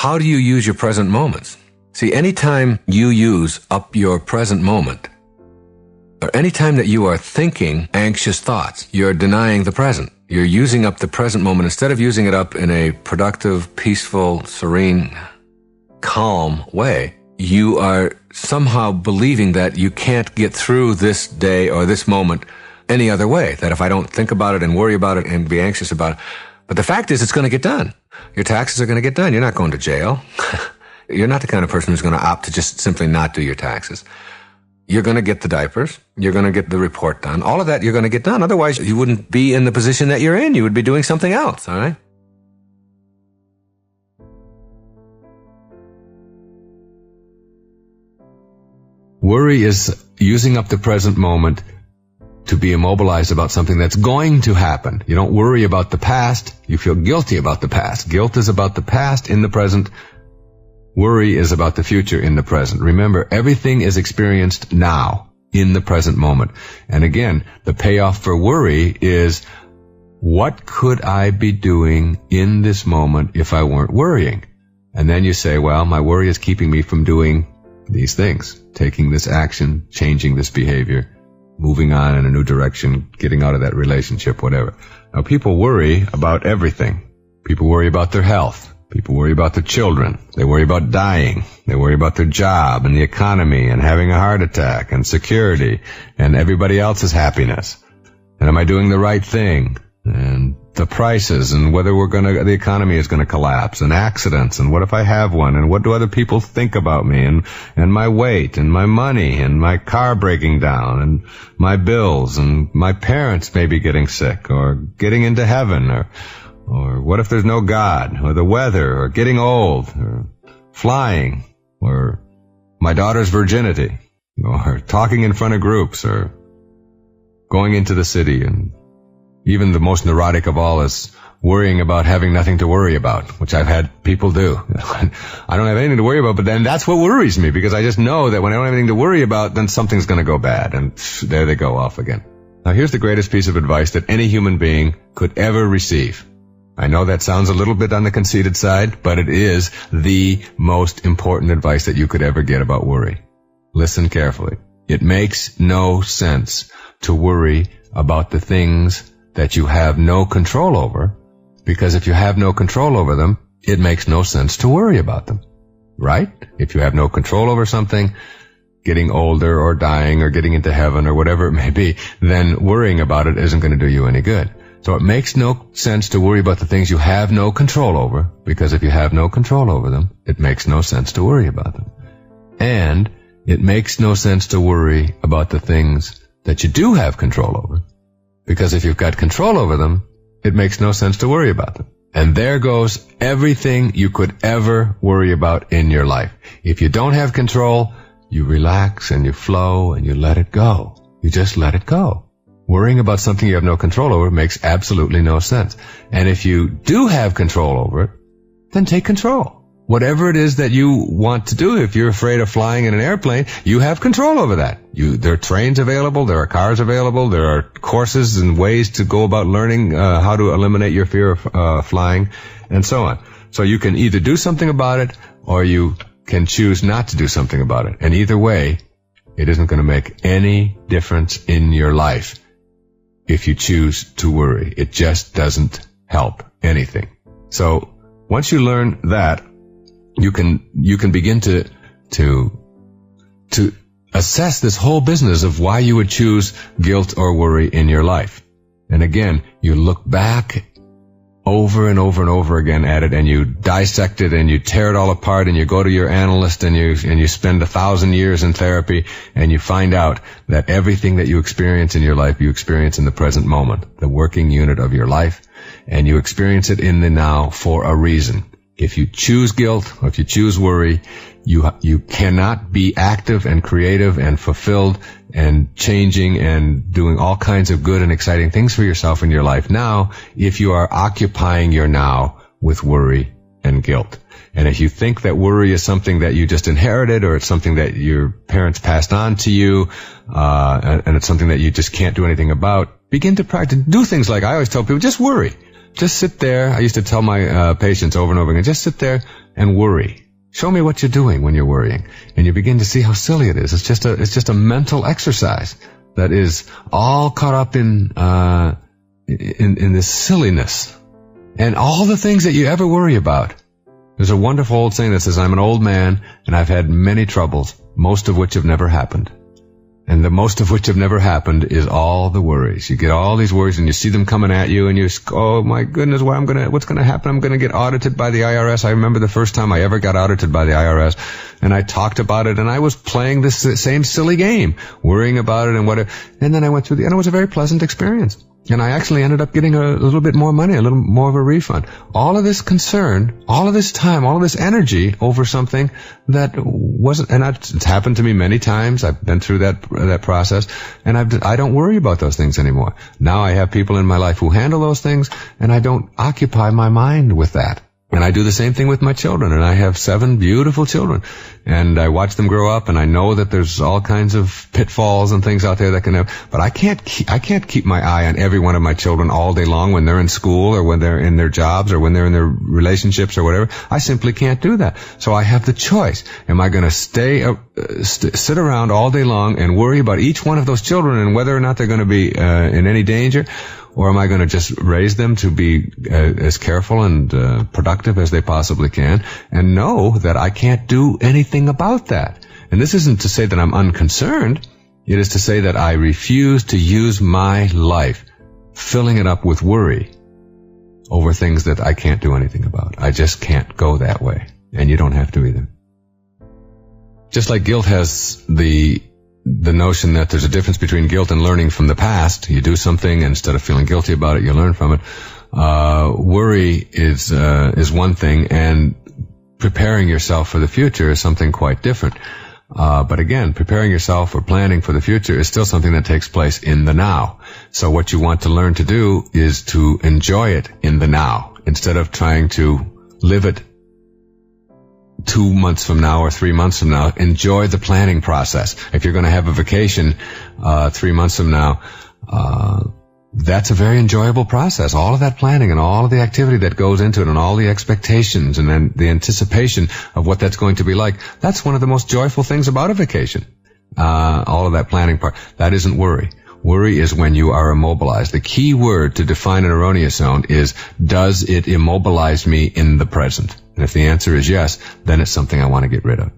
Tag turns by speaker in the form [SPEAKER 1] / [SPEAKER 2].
[SPEAKER 1] how do you use your present moments? See, anytime you use up your present moment, or anytime that you are thinking anxious thoughts, you're denying the present. You're using up the present moment instead of using it up in a productive, peaceful, serene, calm way. You are somehow believing that you can't get through this day or this moment any other way, that if I don't think about it and worry about it and be anxious about it. But the fact is, it's going to get done. Your taxes are going to get done. You're not going to jail. You're not the kind of person who's going to opt to just simply not do your taxes. You're going to get the diapers. You're going to get the report done. All of that you're going to get done. Otherwise, you wouldn't be in the position that you're in. You would be doing something else, all right? Worry is using up the present moment to be immobilized about something that's going to happen. You don't worry about the past. You feel guilty about the past. Guilt is about the past in the present. Worry is about the future in the present. Remember, everything is experienced now, in the present moment. And again, the payoff for worry is, what could I be doing in this moment if I weren't worrying? And then you say, well, my worry is keeping me from doing these things, taking this action, changing this behavior, moving on in a new direction, getting out of that relationship, whatever. Now, people worry about everything. People worry about their health. People worry about their children. They worry about dying. They worry about their job and the economy and having a heart attack and security and everybody else's happiness. And am I doing the right thing? And the prices and whether the economy is going to collapse and accidents and what if I have one and what do other people think about me and my weight and my money and my car breaking down and my bills and my parents maybe getting sick or getting into heaven or what if there's no God, or the weather, or getting old, or flying, or my daughter's virginity, or talking in front of groups, or going into the city. And even the most neurotic of all is worrying about having nothing to worry about, which I've had people do. I don't have anything to worry about, but then that's what worries me, because I just know that when I don't have anything to worry about, then something's going to go bad, and there they go off again. Now here's the greatest piece of advice that any human being could ever receive. I know that sounds a little bit on the conceited side, but it is the most important advice that you could ever get about worry. Listen carefully. It makes no sense to worry about the things that you have no control over, because if you have no control over them, it makes no sense to worry about them, right? If you have no control over something, getting older or dying or getting into heaven or whatever it may be, then worrying about it isn't going to do you any good. So it makes no sense to worry about the things you have no control over, because if you have no control over them, it makes no sense to worry about them. And it makes no sense to worry about the things that you do have control over, because if you've got control over them, it makes no sense to worry about them. And there goes everything you could ever worry about in your life. If you don't have control, you relax and you flow and you let it go. You just let it go. Worrying about something you have no control over makes absolutely no sense. And if you do have control over it, then take control. Whatever it is that you want to do, if you're afraid of flying in an airplane, you have control over that. There are trains available, there are cars available, there are courses and ways to go about learning how to eliminate your fear of flying, and so on. So you can either do something about it, or you can choose not to do something about it. And either way, it isn't going to make any difference in your life if you choose to worry. It just doesn't help anything. So once you learn that, you can begin to assess this whole business of why you would choose guilt or worry in your life. And again, you look back over and over and over again at it, and you dissect it, and you tear it all apart, and you go to your analyst, and you spend 1,000 years in therapy, and you find out that everything that you experience in your life, you experience in the present moment, the working unit of your life, and you experience it in the now for a reason. If you choose guilt, or if you choose worry, you cannot be active and creative and fulfilled and changing and doing all kinds of good and exciting things for yourself in your life now if you are occupying your now with worry and guilt. And if you think that worry is something that you just inherited, or it's something that your parents passed on to you, and it's something that you just can't do anything about, begin to practice. Do things like I always tell people, just worry. just sit there. I used to tell my patients over and over again, just sit there and worry. Show me what you're doing when you're worrying. And you begin to see how silly it is. It's just a mental exercise that is all caught up in this silliness. And all the things that you ever worry about. There's a wonderful old saying that says, I'm an old man and I've had many troubles, most of which have never happened. And the most of which have never happened is all the worries. You get all these worries and you see them coming at you and oh my goodness, what's gonna happen? I'm gonna get audited by the IRS. I remember the first time I ever got audited by the IRS, and I talked about it, and I was playing this same silly game, worrying about it and whatever. And then I went through and it was a very pleasant experience. And I actually ended up getting a little bit more money, a little more of a refund. All of this concern, all of this time, all of this energy over something that wasn't, and it's happened to me many times. I've been through that process, and I don't worry about those things anymore. Now I have people in my life who handle those things, and I don't occupy my mind with that. And I do the same thing with my children, and I have 7 beautiful children, and I watch them grow up, and I know that there's all kinds of pitfalls and things out there that can have, but I can't keep my eye on every one of my children all day long when they're in school or when they're in their jobs or when they're in their relationships or whatever. I simply can't do that. So I have the choice. Am I going to sit around all day long and worry about each one of those children and whether or not they're going to be in any danger? Or am I going to just raise them to be as careful and productive as they possibly can and know that I can't do anything about that? And this isn't to say that I'm unconcerned. It is to say that I refuse to use my life filling it up with worry over things that I can't do anything about. I just can't go that way. And you don't have to either. Just like guilt has the notion that there's a difference between guilt and learning from the past. You do something, and instead of feeling guilty about it, you learn from it. Worry is one thing, and preparing yourself for the future is something quite different. But again, preparing yourself or planning for the future is still something that takes place in the now. So what you want to learn to do is to enjoy it in the now, instead of trying to live it 2 months from now or 3 months from now. Enjoy the planning process. If you're going to have a vacation 3 months from now, that's a very enjoyable process. All of that planning and all of the activity that goes into it and all the expectations and then the anticipation of what that's going to be like, that's one of the most joyful things about a vacation. All of that planning part. That isn't worry. Worry is when you are immobilized. The key word to define an erroneous zone is, does it immobilize me in the present? And if the answer is yes, then it's something I want to get rid of.